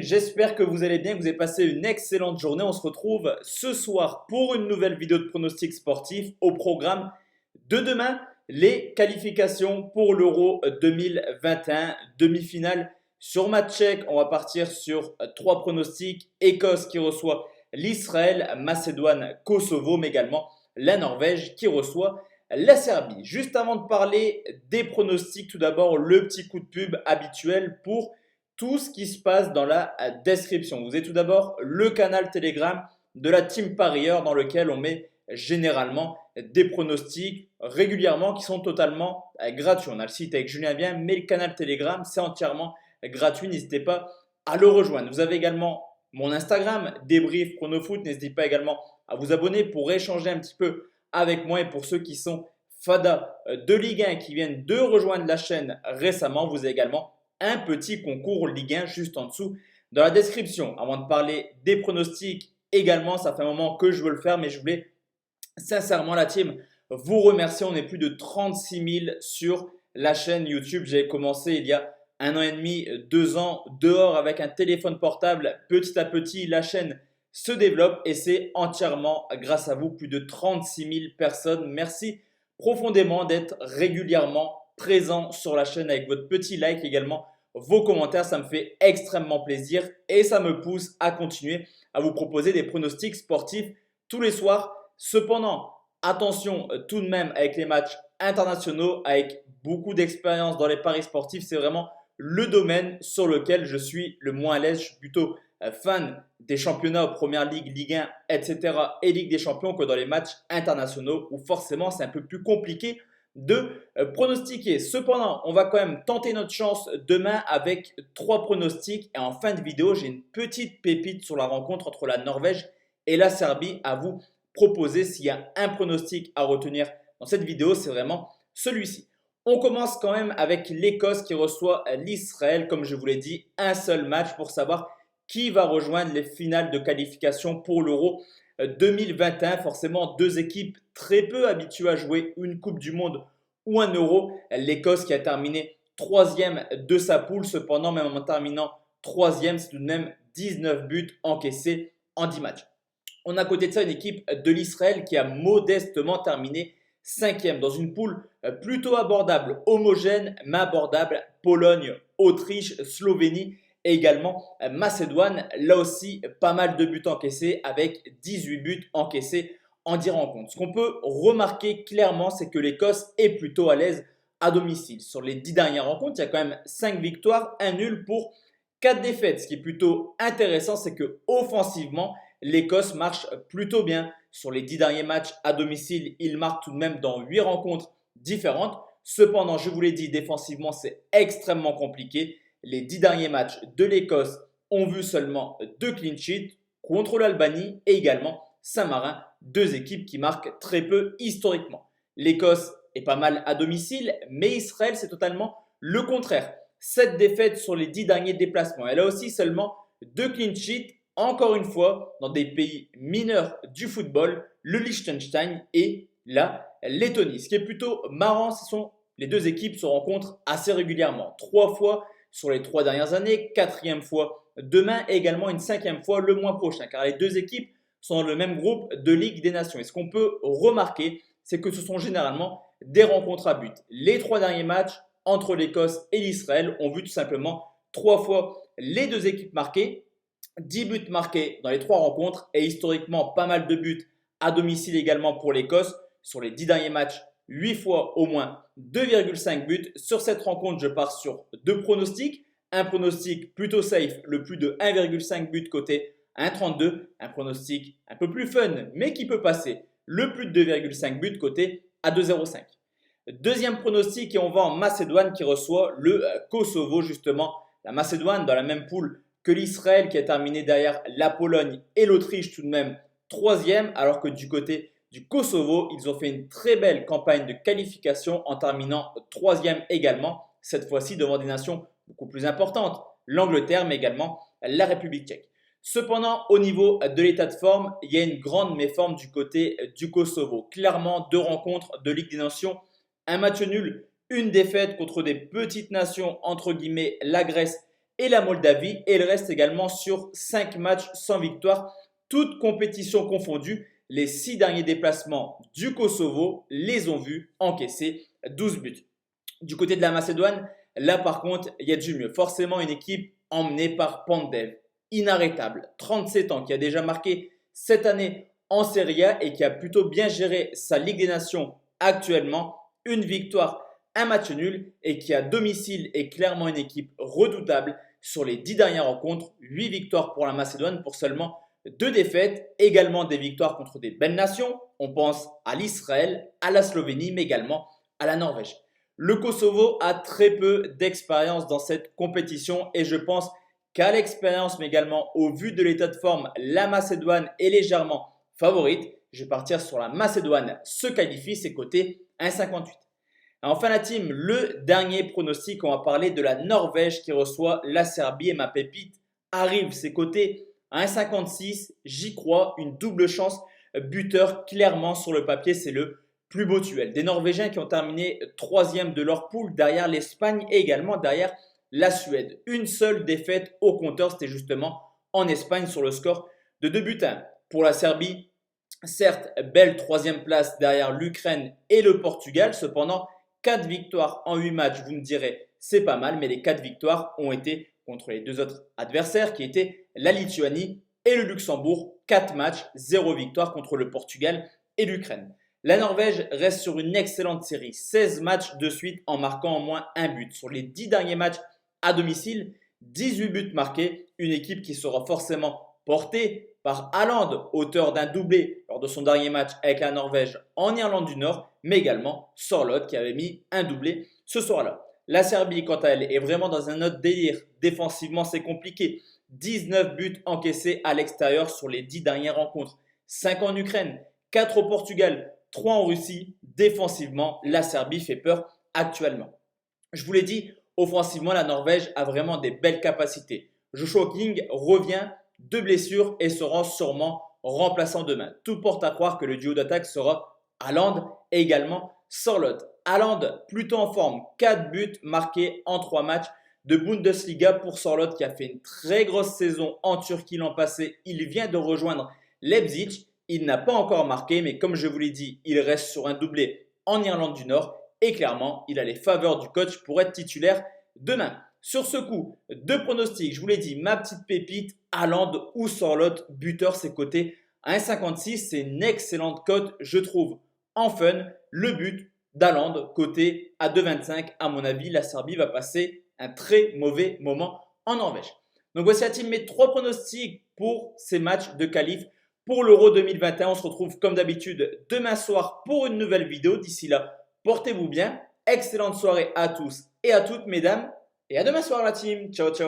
j'espère que vous allez bien, que vous avez passé une excellente journée. On se retrouve ce soir pour une nouvelle vidéo de pronostic sportif au programme de demain. Les qualifications pour l'Euro 2021, demi-finale sur match check. On va partir sur trois pronostics. Écosse qui reçoit l'Israël, Macédoine, Kosovo, mais également la Norvège qui reçoit la Serbie. Juste avant de parler des pronostics, tout d'abord le petit coup de pub habituel pour tout ce qui se passe dans la description. Vous avez tout d'abord le canal Telegram de la Team Parieur dans lequel on met généralement des pronostics régulièrement qui sont totalement gratuits. On a le site avec Julien Bien, mais le canal Telegram, c'est entièrement gratuit. N'hésitez pas à le rejoindre. Vous avez également mon Instagram, débrief pronofoot. N'hésitez pas également à vous abonner pour échanger un petit peu avec moi. Et pour ceux qui sont fada de Ligue 1 qui viennent de rejoindre la chaîne récemment, vous avez également un petit concours Ligue 1 juste en dessous dans la description. Avant de parler des pronostics également, ça fait un moment que je veux le faire, mais je voulais sincèrement la team vous remercier. On est plus de 36 000 sur la chaîne YouTube. J'ai commencé il y a 1 an et demi, 2 ans dehors avec un téléphone portable. Petit à petit, la chaîne se développe et c'est entièrement grâce à vous. Plus de 36 000 personnes. Merci profondément d'être régulièrement présent sur la chaîne avec votre petit like également. Vos commentaires, ça me fait extrêmement plaisir et ça me pousse à continuer à vous proposer des pronostics sportifs tous les soirs. Cependant, attention tout de même avec les matchs internationaux, avec beaucoup d'expérience dans les paris sportifs, c'est vraiment le domaine sur lequel je suis le moins à l'aise. Je suis plutôt fan des championnats, Première Ligue, Ligue 1, etc. et Ligue des Champions que dans les matchs internationaux où forcément c'est un peu plus compliqué de pronostiquer. Cependant, on va quand même tenter notre chance demain avec trois pronostics. Et en fin de vidéo, j'ai une petite pépite sur la rencontre entre la Norvège et la Serbie à vous proposer. S'il y a un pronostic à retenir dans cette vidéo, c'est vraiment celui-ci. On commence quand même avec l'Écosse qui reçoit l'Israël. Comme je vous l'ai dit, un seul match pour savoir qui va rejoindre les finales de qualification pour l'Euro 2021. Forcément, deux équipes très peu habituées à jouer une Coupe du Monde ou un Euro. L'Écosse qui a terminé troisième de sa poule. Cependant, même en terminant troisième, c'est tout de même 19 buts encaissés en 10 matchs. On a à côté de ça une équipe de l'Israël qui a modestement terminé cinquième dans une poule plutôt abordable, homogène mais abordable. Pologne, Autriche, Slovénie et également Macédoine. Là aussi, pas mal de buts encaissés avec 18 buts encaissés en 10 rencontres. Ce qu'on peut remarquer clairement, c'est que l'Écosse est plutôt à l'aise à domicile. Sur les 10 dernières rencontres, il y a quand même 5 victoires, 1 nul pour 4 défaites. Ce qui est plutôt intéressant, c'est que offensivement, l'Écosse marche plutôt bien. Sur les 10 derniers matchs à domicile, il marque tout de même dans 8 rencontres différentes. Cependant, je vous l'ai dit, défensivement, c'est extrêmement compliqué. Les 10 derniers matchs de l'Écosse ont vu seulement 2 clean sheets contre l'Albanie et également Saint-Marin, deux équipes qui marquent très peu historiquement. L'Écosse est pas mal à domicile, mais Israël, c'est totalement le contraire. 7 défaites sur les 10 derniers déplacements. Elle a aussi seulement 2 clean sheets, encore une fois, dans des pays mineurs du football, le Liechtenstein et la Lettonie. Ce qui est plutôt marrant, les deux équipes se rencontrent assez régulièrement. 3 fois sur les 3 dernières années, 4e fois demain et également une 5e fois le mois prochain. Car les deux équipes sont dans le même groupe de Ligue des Nations. Et ce qu'on peut remarquer, c'est que ce sont généralement des rencontres à but. Les 3 derniers matchs entre l'Écosse et l'Israël ont vu tout simplement 3 fois les deux équipes marquer. 10 buts marqués dans les 3 rencontres et historiquement pas mal de buts à domicile également pour l'Écosse. Sur les 10 derniers matchs, 8 fois au moins 2,5 buts. Sur cette rencontre, je pars sur 2 pronostics. Un pronostic plutôt safe, le plus de 1,5 but côté 1,32. Un pronostic un peu plus fun mais qui peut passer, le plus de 2,5 buts côté à 2,05. Deuxième pronostic et on va en Macédoine qui reçoit le Kosovo justement. La Macédoine dans la même poule que l'Israël qui a terminé derrière la Pologne et l'Autriche tout de même troisième, alors que du côté du Kosovo, ils ont fait une très belle campagne de qualification en terminant troisième également, cette fois-ci devant des nations beaucoup plus importantes, l'Angleterre mais également la République tchèque. Cependant, au niveau de l'état de forme, il y a une grande méforme du côté du Kosovo. Clairement, 2 rencontres de Ligue des Nations, un match nul, une défaite contre des petites nations, entre guillemets, la Grèce et la Moldavie. Et il reste également sur 5 matchs sans victoire, toutes compétitions confondues. Les 6 derniers déplacements du Kosovo les ont vus encaisser 12 buts. Du côté de la Macédoine, là par contre, il y a du mieux. Forcément, une équipe emmenée par Pandev, inarrêtable, 37 ans, qui a déjà marqué cette année en Serie A et qui a plutôt bien géré sa Ligue des Nations actuellement. Une victoire, un match nul et qui à domicile est clairement une équipe redoutable. Sur les 10 dernières rencontres, 8 victoires pour la Macédoine pour seulement 2 défaites. Également des victoires contre des belles nations. On pense à l'Israël, à la Slovénie, mais également à la Norvège. Le Kosovo a très peu d'expérience dans cette compétition et je pense qu'à l'expérience, mais également au vu de l'état de forme, la Macédoine est légèrement favorite. Je vais partir sur la Macédoine se qualifie, c'est coté 1,58. Enfin la team, le dernier pronostic, on va parler de la Norvège qui reçoit la Serbie et ma pépite arrive, c'est coté 1,56. J'y crois, une double chance buteur clairement sur le papier, c'est le plus beau duel. Des Norvégiens qui ont terminé 3e de leur poule derrière l'Espagne et également derrière la Suède. Une seule défaite au compteur, c'était justement en Espagne sur le score de 2-1. Pour la Serbie, certes, belle 3e place derrière l'Ukraine et le Portugal. Cependant, 4 victoires en 8 matchs, vous me direz, c'est pas mal. Mais les 4 victoires ont été contre les 2 autres adversaires qui étaient la Lituanie et le Luxembourg. 4 matchs, 0 victoire contre le Portugal et l'Ukraine. La Norvège reste sur une excellente série, 16 matchs de suite en marquant au moins un but. Sur les 10 derniers matchs à domicile, 18 buts marqués, une équipe qui sera forcément portée par Haaland, auteur d'un doublé lors de son dernier match avec la Norvège en Irlande du Nord, mais également Sorloth qui avait mis un doublé ce soir-là. La Serbie, quant à elle, est vraiment dans un autre délire. Défensivement, c'est compliqué. 19 buts encaissés à l'extérieur sur les 10 dernières rencontres. 5 en Ukraine, 4 au Portugal, 3 en Russie. Défensivement, la Serbie fait peur actuellement. Je vous l'ai dit, offensivement, la Norvège a vraiment des belles capacités. Joshua King revient de blessure et sera sûrement remplaçant demain. Tout porte à croire que le duo d'attaque sera Haaland et également Sorloth. Haaland plutôt en forme, 4 buts marqués en 3 matchs de Bundesliga pour Sorloth qui a fait une très grosse saison en Turquie l'an passé. Il vient de rejoindre Leipzig. Il n'a pas encore marqué, mais comme je vous l'ai dit, il reste sur un doublé en Irlande du Nord. Et clairement, il a les faveurs du coach pour être titulaire demain. Sur ce coup, 2 pronostics, je vous l'ai dit, ma petite pépite, Haaland ou Sorloth, buteur, c'est coté à 1,56. C'est une excellente cote, je trouve. En fun, le but d'Haaland, coté à 2,25. À mon avis, la Serbie va passer un très mauvais moment en Norvège. Donc voici la team, mes 3 pronostics pour ces matchs de qualif pour l'Euro 2021. On se retrouve comme d'habitude demain soir pour une nouvelle vidéo. D'ici là, portez-vous bien. Excellente soirée à tous et à toutes, mesdames. Et à demain soir, la team. Ciao, ciao.